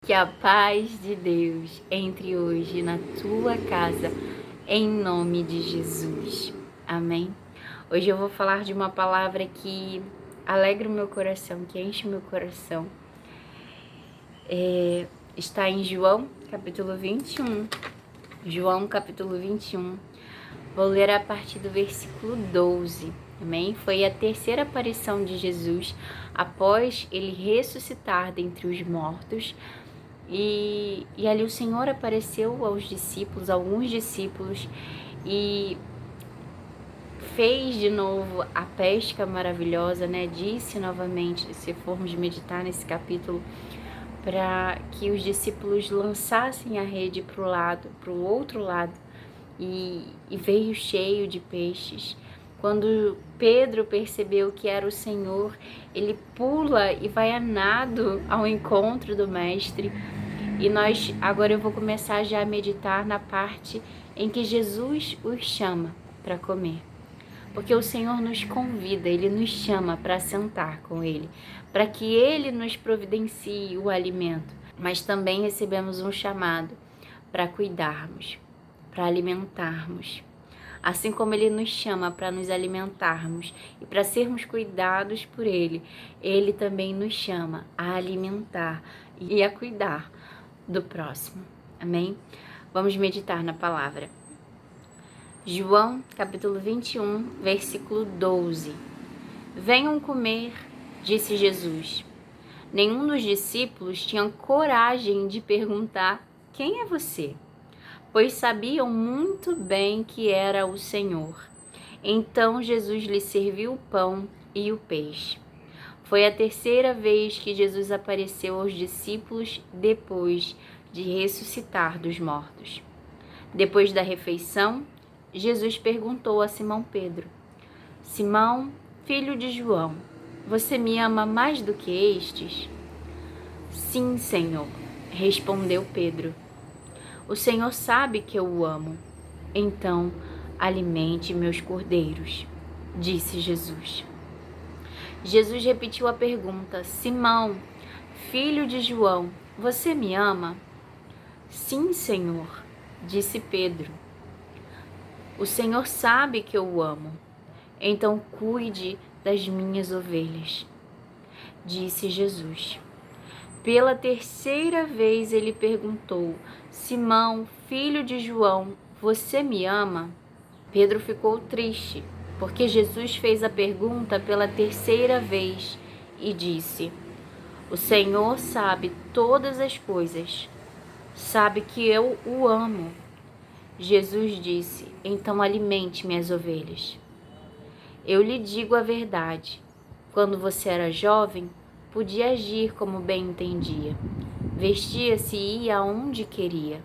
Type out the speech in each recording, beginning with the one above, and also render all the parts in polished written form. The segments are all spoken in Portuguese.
Que a paz de Deus entre hoje na tua casa, em nome de Jesus. Amém? Hoje eu vou falar de uma palavra que alegra o meu coração, que enche o meu coração. Está em João, capítulo 21. João, capítulo 21. Vou ler a partir do versículo 12. Amém? Foi a terceira aparição de Jesus após ele ressuscitar dentre os mortos. E ali o Senhor apareceu aos discípulos, alguns discípulos, e fez de novo a pesca maravilhosa, né? Disse novamente, se formos meditar nesse capítulo, para que os discípulos lançassem a rede para o outro lado, e veio cheio de peixes. Quando Pedro percebeu que era o Senhor, ele pula e vai a nado ao encontro do Mestre. E agora eu vou começar já a meditar na parte em que Jesus os chama para comer. Porque o Senhor nos convida, Ele nos chama para sentar com Ele, para que Ele nos providencie o alimento. Mas também recebemos um chamado para cuidarmos, para alimentarmos. Assim como Ele nos chama para nos alimentarmos e para sermos cuidados por Ele, Ele também nos chama a alimentar e a cuidar do próximo. Amém? Vamos meditar na palavra. João, capítulo 21, versículo 12. Venham comer, disse Jesus. Nenhum dos discípulos tinha coragem de perguntar: quem é você? Pois sabiam muito bem que era o Senhor. Então Jesus lhe serviu o pão e o peixe. Foi a terceira vez que Jesus apareceu aos discípulos depois de ressuscitar dos mortos. Depois da refeição, Jesus perguntou a Simão Pedro: Simão, filho de João, você me ama mais do que estes? Sim, Senhor, respondeu Pedro. O Senhor sabe que eu o amo. Então, alimente meus cordeiros, disse Jesus. Jesus repetiu a pergunta: Simão, filho de João, você me ama? Sim, Senhor, disse Pedro. O Senhor sabe que eu o amo. Então cuide das minhas ovelhas, disse Jesus. Pela terceira vez ele perguntou: Simão, filho de João, você me ama? Pedro ficou triste, porque Jesus fez a pergunta pela terceira vez e disse: O Senhor sabe todas as coisas, sabe que eu o amo. Jesus disse: Então alimente minhas ovelhas. Eu lhe digo a verdade. Quando você era jovem, podia agir como bem entendia. Vestia-se e ia aonde queria.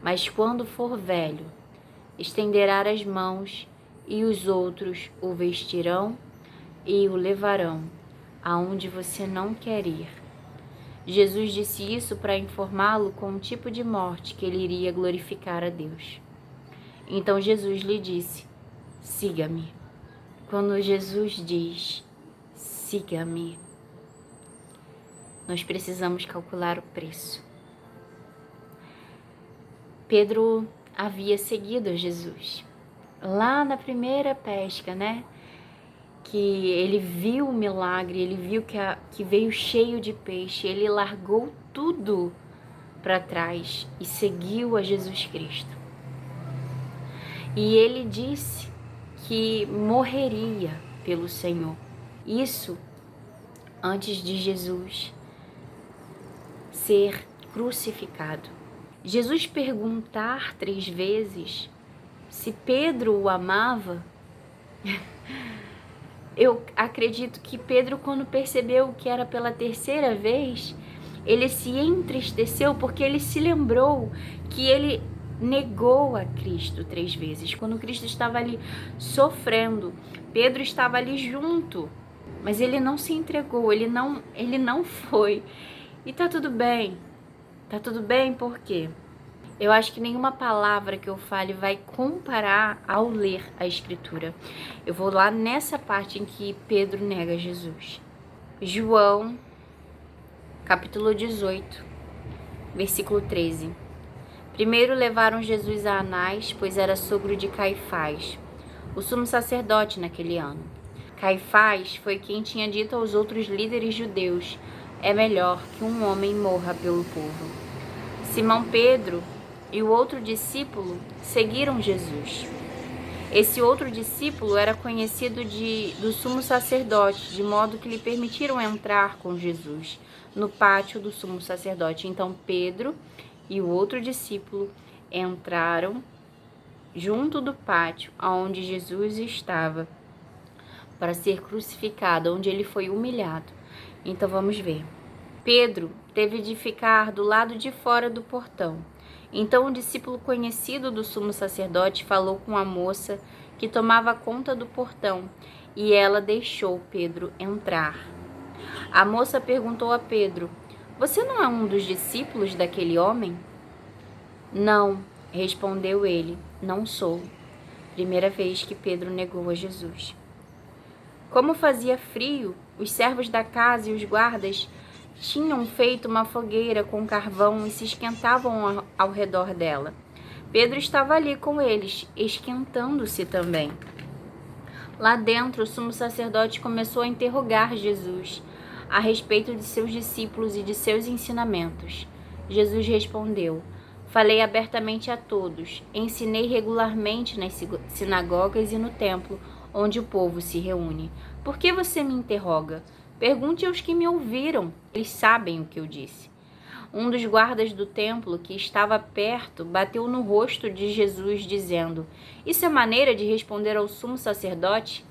Mas quando for velho, estenderá as mãos e os outros o vestirão e o levarão aonde você não quer ir. Jesus disse isso para informá-lo com um tipo de morte que ele iria glorificar a Deus. Então Jesus lhe disse: siga-me. Quando Jesus diz: siga-me, nós precisamos calcular o preço. Pedro havia seguido a Jesus. Lá na primeira pesca, né? Que ele viu o milagre, ele viu que veio cheio de peixe, ele largou tudo para trás e seguiu a Jesus Cristo. E ele disse que morreria pelo Senhor. Isso antes de Jesus ser crucificado. Jesus perguntar 3 vezes se Pedro o amava. Eu acredito que Pedro, quando percebeu que era pela terceira vez, ele se entristeceu porque ele se lembrou que ele negou a Cristo 3 vezes. Quando Cristo estava ali sofrendo, Pedro estava ali junto, mas ele não se entregou, ele não foi. E tá tudo bem por quê? Eu acho que nenhuma palavra que eu fale vai comparar ao ler a Escritura. Eu vou lá nessa parte em que Pedro nega Jesus. João, capítulo 18, versículo 13. Primeiro levaram Jesus a Anás, pois era sogro de Caifás, o sumo sacerdote naquele ano. Caifás foi quem tinha dito aos outros líderes judeus: é melhor que um homem morra pelo povo. Simão Pedro e o outro discípulo seguiram Jesus. Esse outro discípulo era conhecido do sumo sacerdote, de modo que lhe permitiram entrar com Jesus no pátio do sumo sacerdote. Então Pedro e o outro discípulo entraram junto do pátio onde Jesus estava para ser crucificado, onde ele foi humilhado. Então vamos ver. Pedro teve de ficar do lado de fora do portão. Então o discípulo conhecido do sumo sacerdote falou com a moça que tomava conta do portão, e ela deixou Pedro entrar. A moça perguntou a Pedro: você não é um dos discípulos daquele homem? Não, respondeu ele, não sou. Primeira vez que Pedro negou a Jesus. Como fazia frio, os servos da casa e os guardas tinham feito uma fogueira com carvão e se esquentavam ao redor dela. Pedro estava ali com eles, esquentando-se também. Lá dentro, o sumo sacerdote começou a interrogar Jesus a respeito de seus discípulos e de seus ensinamentos. Jesus respondeu: falei abertamente a todos, ensinei regularmente nas sinagogas e no templo, onde o povo se reúne. Por que você me interroga? Pergunte aos que me ouviram, eles sabem o que eu disse. Um dos guardas do templo, que estava perto, bateu no rosto de Jesus, dizendo: isso é maneira de responder ao sumo sacerdote?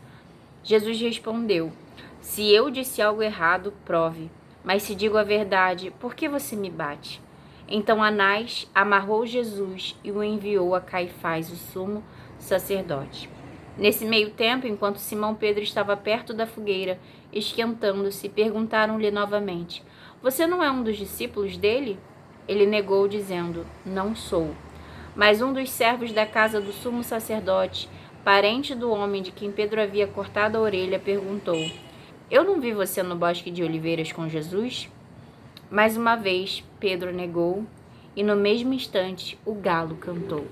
Jesus respondeu: se eu disse algo errado, prove. Mas se digo a verdade, por que você me bate? Então Anás amarrou Jesus e o enviou a Caifás, o sumo sacerdote. Nesse meio tempo, enquanto Simão Pedro estava perto da fogueira, esquentando-se, perguntaram-lhe novamente: você não é um dos discípulos dele? Ele negou, dizendo: não sou. Mas um dos servos da casa do sumo sacerdote, parente do homem de quem Pedro havia cortado a orelha, perguntou: eu não vi você no bosque de oliveiras com Jesus? Mais uma vez, Pedro negou, e no mesmo instante o galo cantou.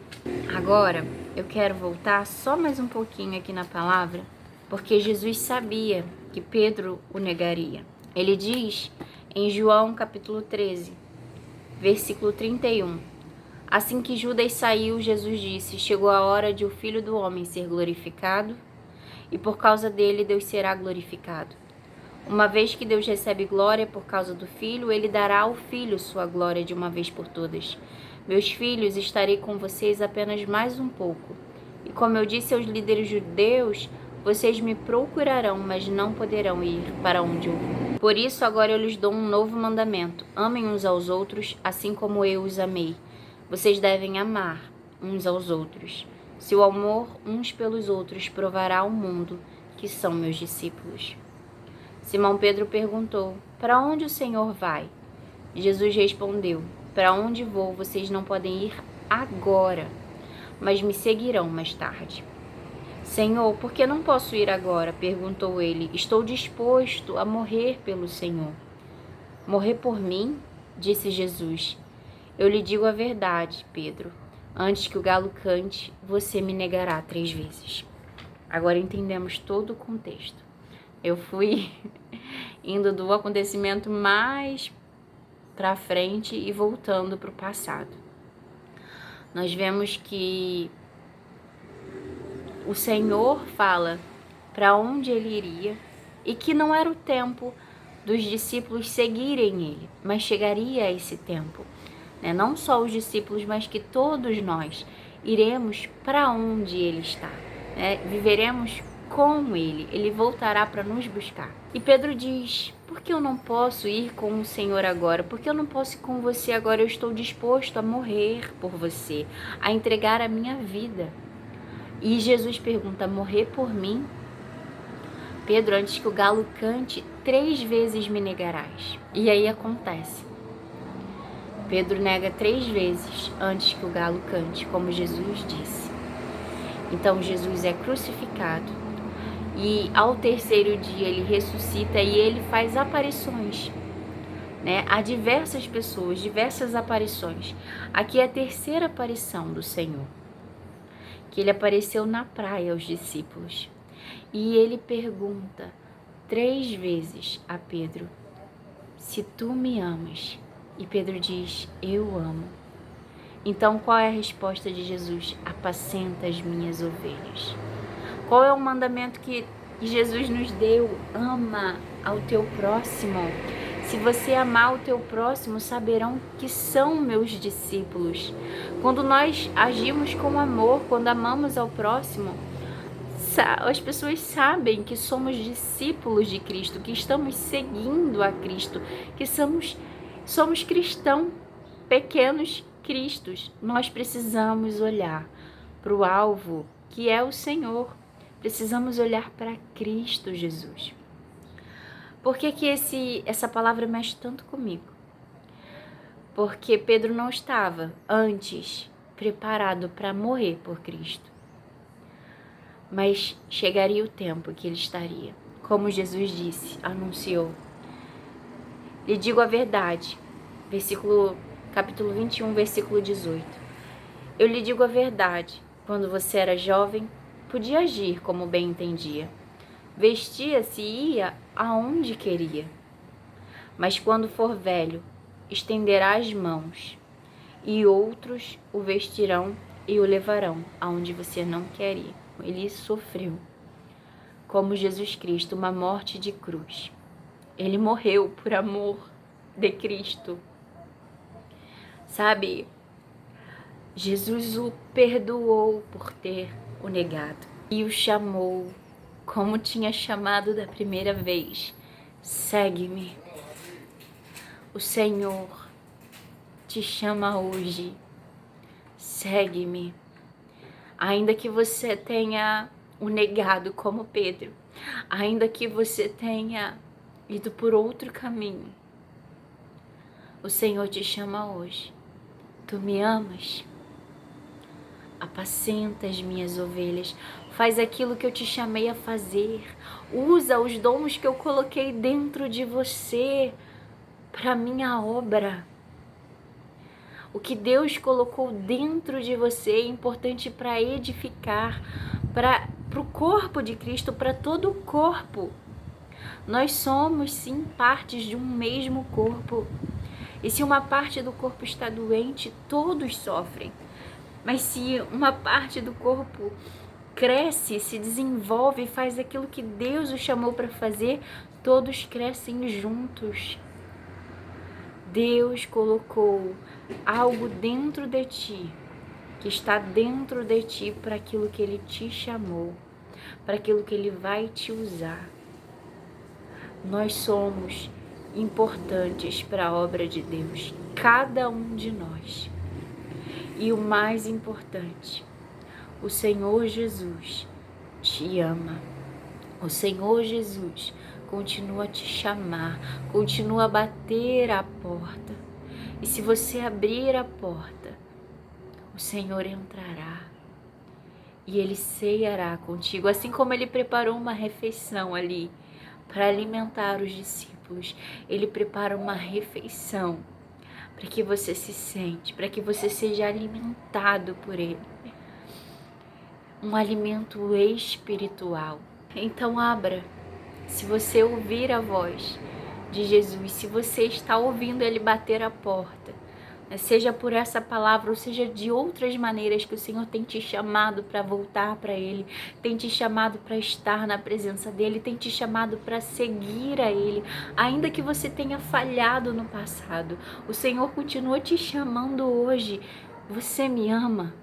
Agora, eu quero voltar só mais um pouquinho aqui na palavra, porque Jesus sabia que Pedro o negaria. Ele diz em João capítulo 13, versículo 31, assim que Judas saiu, Jesus disse: chegou a hora de o Filho do Homem ser glorificado, e por causa dele Deus será glorificado. Uma vez que Deus recebe glória por causa do Filho, ele dará ao Filho sua glória de uma vez por todas. Meus filhos, estarei com vocês apenas mais um pouco. E como eu disse aos líderes judeus, vocês me procurarão, mas não poderão ir para onde eu vou. Por isso, agora eu lhes dou um novo mandamento: amem uns aos outros, assim como eu os amei. Vocês devem amar uns aos outros. Seu amor uns pelos outros provará ao mundo que são meus discípulos. Simão Pedro perguntou: para onde o Senhor vai? Jesus respondeu: para onde vou, vocês não podem ir agora, mas me seguirão mais tarde. Senhor, por que não posso ir agora? Perguntou ele. Estou disposto a morrer pelo Senhor. Morrer por mim? Disse Jesus. Eu lhe digo a verdade, Pedro. Antes que o galo cante, você me negará 3 vezes. Agora entendemos todo o contexto. Eu fui indo do acontecimento mais para frente e voltando para o passado. Nós vemos que o Senhor fala para onde ele iria e que não era o tempo dos discípulos seguirem ele, mas chegaria esse tempo. Não só os discípulos, mas que todos nós iremos para onde ele está. Viveremos com ele, ele voltará para nos buscar. E Pedro diz: por que eu não posso ir com o Senhor agora? Por que eu não posso ir com você agora? Eu estou disposto a morrer por você, a entregar a minha vida. E Jesus pergunta: morrer por mim? Pedro, antes que o galo cante, 3 vezes me negarás. E aí acontece. Pedro nega 3 vezes antes que o galo cante, como Jesus disse. Então Jesus é crucificado. E ao 3º dia ele ressuscita e ele faz aparições né, a diversas pessoas, diversas aparições. Aqui é a terceira aparição do Senhor, que ele apareceu na praia aos discípulos. E ele pergunta 3 vezes a Pedro: se tu me amas? E Pedro diz: eu amo. Então qual é a resposta de Jesus? Apacenta as minhas ovelhas. Qual é o mandamento que Jesus nos deu? Ama ao teu próximo. Se você amar o teu próximo, saberão que são meus discípulos. Quando nós agimos com amor, quando amamos ao próximo, as pessoas sabem que somos discípulos de Cristo, que estamos seguindo a Cristo, que somos cristãos, pequenos cristos. Nós precisamos olhar para o alvo, que é o Senhor. Precisamos olhar para Cristo Jesus. Por que essa palavra mexe tanto comigo? Porque Pedro não estava antes preparado para morrer por Cristo. Mas chegaria o tempo que ele estaria. Como Jesus disse, anunciou. Lhe digo a verdade. Capítulo 21, versículo 18. Eu lhe digo a verdade. Quando você era jovem, podia agir como bem entendia. Vestia-se e ia aonde queria. Mas quando for velho, estenderá as mãos, e outros o vestirão e o levarão aonde você não quer ir. Ele sofreu, como Jesus Cristo, uma morte de cruz. Ele morreu por amor de Cristo. Sabe, Jesus o perdoou por ter o negado e o chamou como tinha chamado da primeira vez: segue-me. O Senhor te chama hoje: segue-me. Ainda que você tenha o negado como Pedro, ainda que você tenha ido por outro caminho, o Senhor te chama hoje. Tu me amas? Apacenta as minhas ovelhas. Faz aquilo que eu te chamei a fazer. Usa os dons que eu coloquei dentro de você para minha obra. O que Deus colocou dentro de você é importante para edificar, para o corpo de Cristo, para todo o corpo. Nós somos, sim, partes de um mesmo corpo. E se uma parte do corpo está doente, todos sofrem. Mas se uma parte do corpo cresce, se desenvolve e faz aquilo que Deus o chamou para fazer, todos crescem juntos. Deus colocou algo dentro de ti, que está dentro de ti, para aquilo que Ele te chamou, para aquilo que Ele vai te usar. Nós somos importantes para a obra de Deus, cada um de nós. E o mais importante, o Senhor Jesus te ama. O Senhor Jesus continua a te chamar, continua a bater a porta. E se você abrir a porta, o Senhor entrará e Ele ceará contigo, assim como Ele preparou uma refeição ali para alimentar os discípulos. Ele prepara uma refeição para que você se sente, para que você seja alimentado por Ele. Um alimento espiritual. Então abra. Se você ouvir a voz de Jesus, se você está ouvindo Ele bater a porta, seja por essa palavra ou seja de outras maneiras que o Senhor tem te chamado para voltar para Ele, tem te chamado para estar na presença dEle, tem te chamado para seguir a Ele, ainda que você tenha falhado no passado, o Senhor continua te chamando hoje. Você me ama?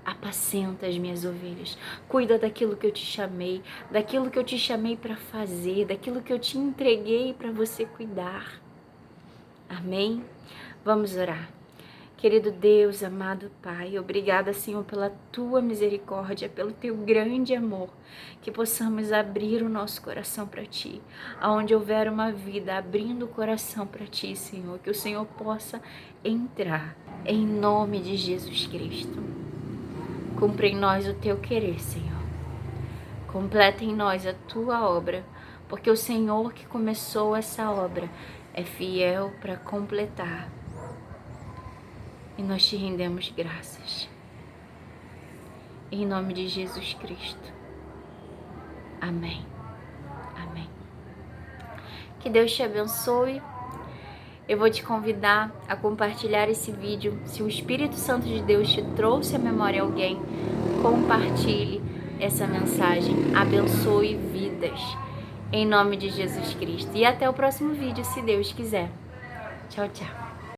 Apacenta as minhas ovelhas, cuida daquilo que eu te chamei, daquilo que eu te chamei para fazer, daquilo que eu te entreguei para você cuidar. Amém? Vamos orar. Querido Deus, amado Pai, obrigada, Senhor, pela Tua misericórdia, pelo Teu grande amor, que possamos abrir o nosso coração para Ti, aonde houver uma vida, abrindo o coração para Ti, Senhor, que o Senhor possa entrar, em nome de Jesus Cristo. Cumpre em nós o Teu querer, Senhor. Completa em nós a Tua obra, porque o Senhor que começou essa obra é fiel para completar. E nós te rendemos graças. Em nome de Jesus Cristo. Amém. Amém. Que Deus te abençoe. Eu vou te convidar a compartilhar esse vídeo. Se o Espírito Santo de Deus te trouxe à memória alguém, compartilhe essa mensagem. Abençoe vidas. Em nome de Jesus Cristo. E até o próximo vídeo, se Deus quiser. Tchau, tchau.